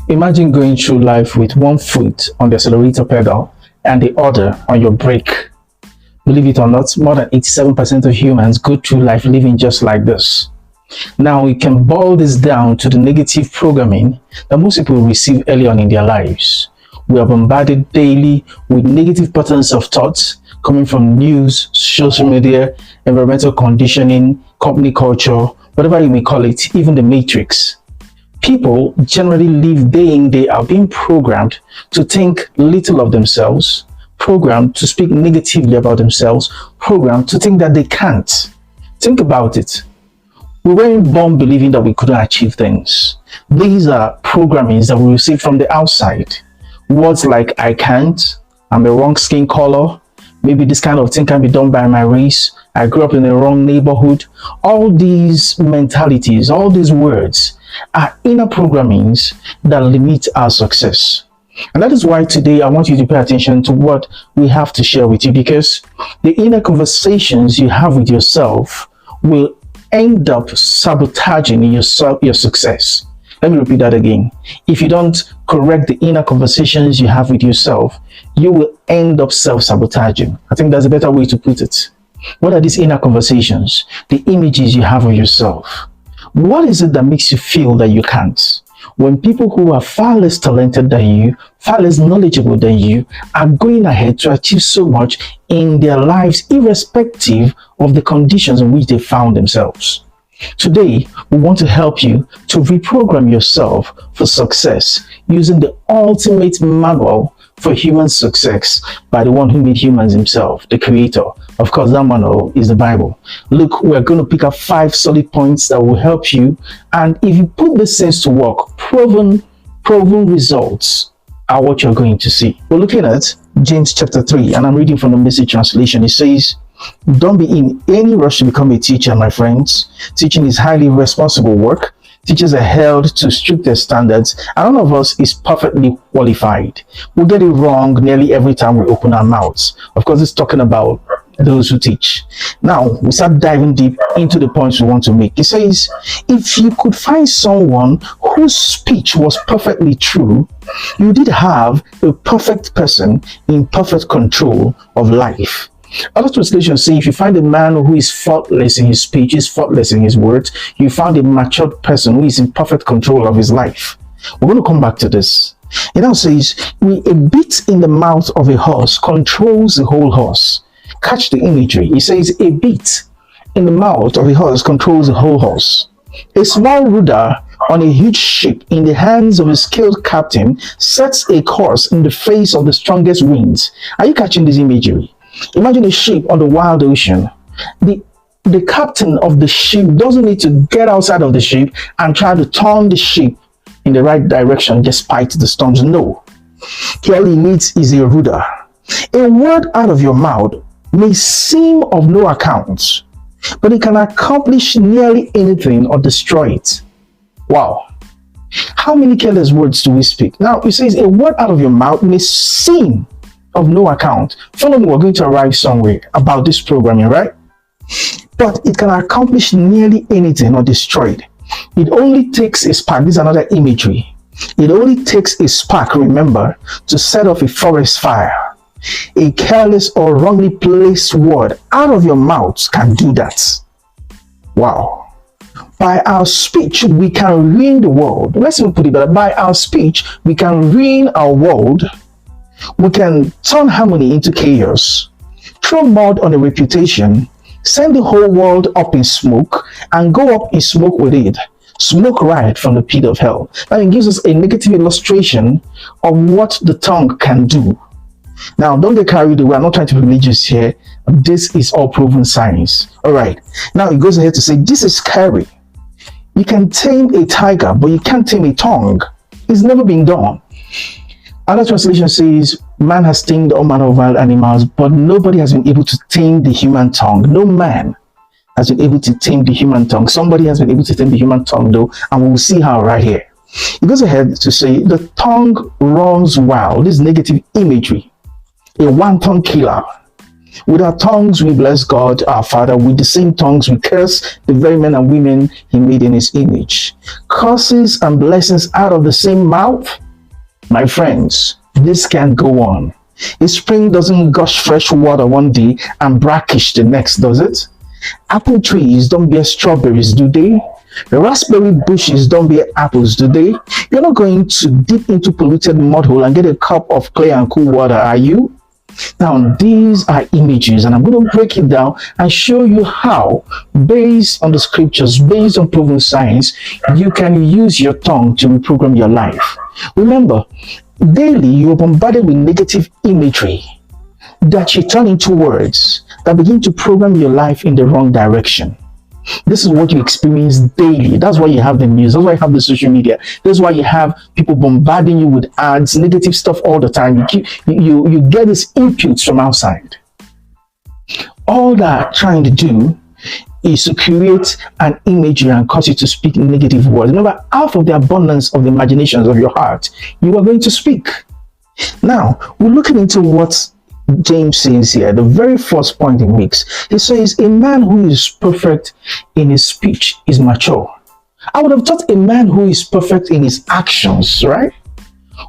Imagine going through life with one foot on the accelerator pedal and the other on your brake. Believe it or not, more than 87% of humans go through life living just like this. Now, we can boil this down to the negative programming that most people receive early on in their lives. We are bombarded daily with negative patterns of thoughts coming from news, social media, environmental conditioning, company culture, whatever you may call it, even the matrix. People generally live day in, day out being programmed to think little of themselves, programmed to speak negatively about themselves, programmed to think that they can't. Think about it. We weren't born believing that we couldn't achieve things. These are programmings that we receive from the outside. Words like I can't, I'm a wrong skin color, maybe this kind of thing can be done by my race, I grew up in the wrong neighborhood. All these mentalities, all these words are inner programmings that limit our success. And that is why today I want you to pay attention to what we have to share with you, because the inner conversations you have with yourself will end up sabotaging your success. Let me repeat that again. If you don't correct the inner conversations you have with yourself, you will end up self-sabotaging. I think that's a better way to put it. What are these inner conversations? The images you have of yourself. What is it that makes you feel that you can't? When people who are far less talented than you, far less knowledgeable than you, are going ahead to achieve so much in their lives, irrespective of the conditions in which they found themselves. Today, we want to help you to reprogram yourself for success using the ultimate manual for human success by the one who made humans himself, the creator. Of course, that manual is the Bible. Look, we're going to pick up 5 solid points that will help you. And if you put these things to work, proven results are what you're going to see. We're looking at James chapter 3, and I'm reading from the Message translation. It says, don't be in any rush to become a teacher, my friends. Teaching is highly responsible work. Teachers are held to stricter standards, and none of us is perfectly qualified. We get it wrong nearly every time we open our mouths. Of course, it's talking about those who teach. Now, we start diving deep into the points we want to make. It says, if you could find someone whose speech was perfectly true, you did have a perfect person in perfect control of life. Other translations say if you find a man who is faultless in his speech, is faultless in his words, you found a matured person who is in perfect control of his life. We're going to come back to this. It now says, a bit in the mouth of a horse controls the whole horse. Catch the imagery. It says a bit in the mouth of a horse controls the whole horse. A small rudder on a huge ship in the hands of a skilled captain sets a course in the face of the strongest winds. Are you catching this imagery? Imagine a ship on the wild ocean. The captain of the ship doesn't need to get outside of the ship and try to turn the ship in the right direction despite the storms. No. All he needs is a rudder. A word out of your mouth may seem of no account, but it can accomplish nearly anything or destroy it. Wow. How many careless words do we speak? Now, it says a word out of your mouth may seem of no account. Follow me, we're going to arrive somewhere about this programming, right? But it can accomplish nearly anything or destroy it. It only takes a spark. This is another imagery. It only takes a spark, remember, to set off a forest fire. A careless or wrongly placed word out of your mouth can do that. Wow. By our speech, we can ruin the world. Let's even put it better. By our speech, we can ruin our world. We can turn harmony into chaos, throw mud on a reputation, send the whole world up in smoke, and go up in smoke with it. Smoke right from the pit of hell. Now it gives us a negative illustration of what the tongue can do. Now, don't get carried away. I'm not trying to be religious here. This is all proven science. All right. Now it goes ahead to say, this is scary. You can tame a tiger, but you can't tame a tongue. It's never been done. Other translation says, man has tamed all manner of wild animals, but nobody has been able to tame the human tongue. No man has been able to tame the human tongue. Somebody has been able to tame the human tongue, though, and we'll see how right here. It goes ahead to say, the tongue runs wild. This negative imagery. A wanton killer. With our tongues, we bless God, our Father. With the same tongues, we curse the very men and women He made in His image. Curses and blessings out of the same mouth. My friends, this can't go on. A spring doesn't gush fresh water one day and brackish the next, does it? Apple trees don't bear strawberries, do they? The raspberry bushes don't bear apples, do they? You're not going to dip into polluted mud hole and get a cup of clear and cool water, are you? Now, these are images, and I'm going to break it down and show you how, based on the scriptures, based on proven science, you can use your tongue to reprogram your life. Remember, daily you're bombarded with negative imagery that you turn into words that begin to program your life in the wrong direction. This is what you experience daily. That's why you have the news. That's why you have the social media. That's why you have people bombarding you with ads, negative stuff all the time. You get these inputs from outside. All they're trying to do is to create an imagery and cause you to speak negative words. Remember, out of the abundance of the imaginations of your heart, you are going to speak. Now, we're looking into what James says here, the very first point he makes. He says, a man who is perfect in his speech is mature. I would have thought a man who is perfect in his actions, right?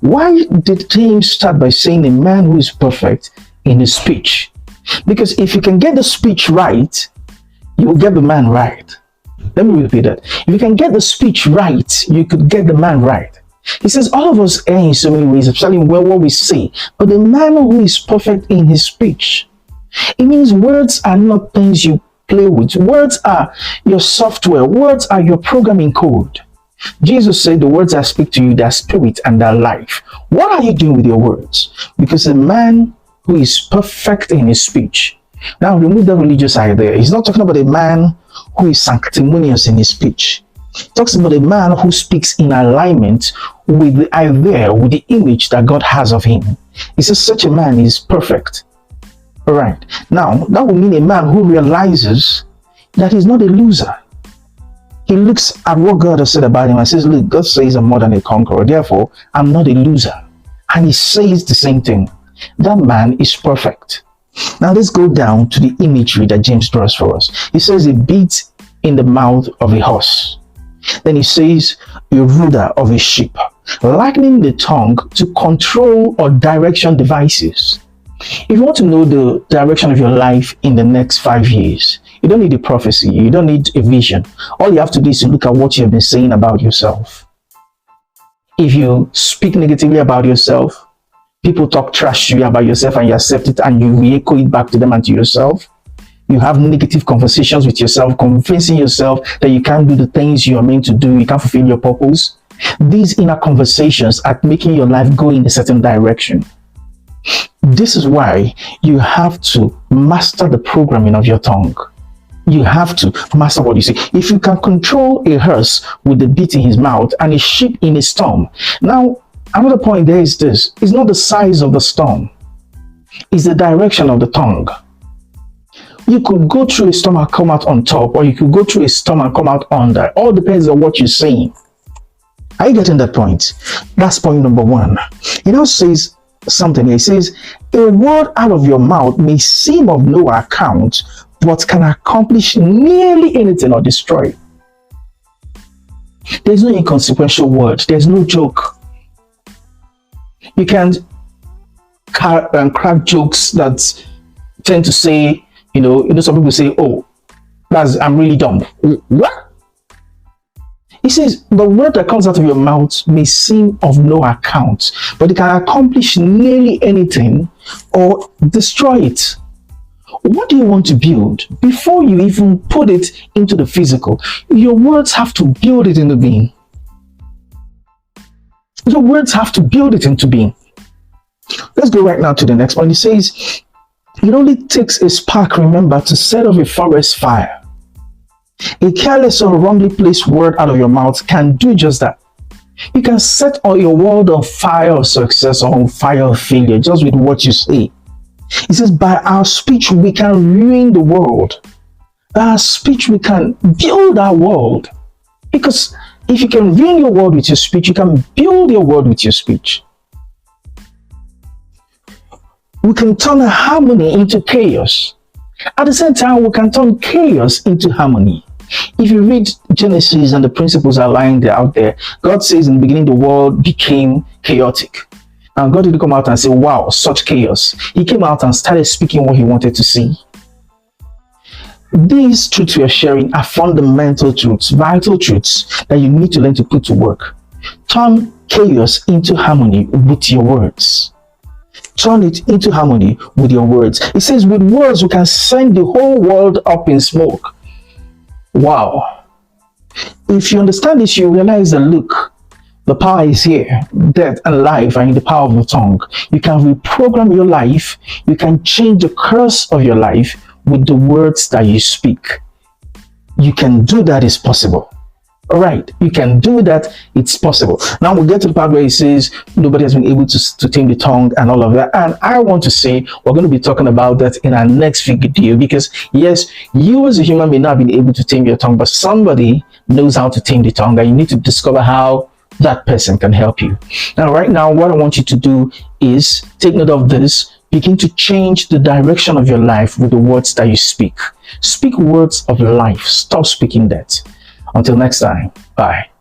Why did James start by saying a man who is perfect in his speech? Because if you can get the speech right, you will get the man right. Let me repeat that. If you can get the speech right, you could get the man right. He says all of us err in so many ways, especially what we say. But the man who is perfect in his speech, it means words are not things you play with. Words are your software. Words are your programming code. Jesus said, the words I speak to you, they're spirit and they're life. What are you doing with your words? Because a man who is perfect in his speech. Now remove the religious idea. He's not talking about a man who is sanctimonious in his speech. He talks about a man who speaks in alignment with the idea, with the image that God has of him. He says such a man is perfect. All right. Now, that would mean a man who realizes that he's not a loser. He looks at what God has said about him and says, look, God says I'm more than a conqueror. Therefore, I'm not a loser. And he says the same thing. That man is perfect. Now, let's go down to the imagery that James draws for us. He says a bit in the mouth of a horse. Then he says a rudder of a ship, likening the tongue to control or direction devices. If you want to know the direction of your life in the next 5 years, you don't need a prophecy, you don't need a vision. All you have to do is to look at what you have been saying about yourself. If you speak negatively about yourself, people talk trash to you about yourself and you accept it and you re-echo it back to them and to yourself. You have negative conversations with yourself, convincing yourself that you can't do the things you are meant to do, you can't fulfill your purpose. These inner conversations are making your life go in a certain direction. This is why you have to master the programming of your tongue. You have to master what you say. If you can control a horse with the bit in his mouth and a ship in a storm. Now, another point there is this. It's not the size of the storm. It's the direction of the tongue. You could go through a storm and come out on top, or you could go through a storm and come out under. All depends on what you're saying. Are you getting that point? That's point number one. He now says something. He says, a word out of your mouth may seem of no account, but can accomplish nearly anything or destroy. There's no inconsequential word. There's no joke. You can't crack jokes that tend to say, you know, some people say, oh, I'm really dumb. What? He says, the word that comes out of your mouth may seem of no account, but it can accomplish nearly anything or destroy it. What do you want to build? Before you even put it into the physical, your words have to build it into being. Your words have to build it into being. Let's go right now to the next one. He says, it only takes a spark, remember, to set off a forest fire. A careless or wrongly placed word out of your mouth can do just that. You can set all your world on fire of success or on fire of failure just with what you say. He says, by our speech, we can ruin the world. By our speech, we can build our world. Because if you can ruin your world with your speech, you can build your world with your speech. We can turn harmony into chaos. At the same time, we can turn chaos into harmony. If you read Genesis and the principles outlined out there, God says in the beginning the world became chaotic. And God didn't come out and say, wow, such chaos. He came out and started speaking what he wanted to see. These truths we are sharing are fundamental truths, vital truths that you need to learn to put to work. Turn chaos into harmony with your words. Turn it into harmony with your words. It says with words we can send the whole world up in smoke. Wow. If you understand this, you realize that look, the power is here. Death and life are in the power of the tongue. You can reprogram your life. You can change the course of your life with the words that you speak. You can do that, it's possible. All right, you can do that, it's possible. Now we get to the part where it says nobody has been able to tame the tongue and all of that. And I want to say we're going to be talking about that in our next video, because yes, you as a human may not have been able to tame your tongue, but somebody knows how to tame the tongue, and you need to discover how that person can help you. Now, right now, what I want you to do is take note of this. Begin to change the direction of your life with the words that you speak. Speak words of life. Stop speaking death. Until next time, bye.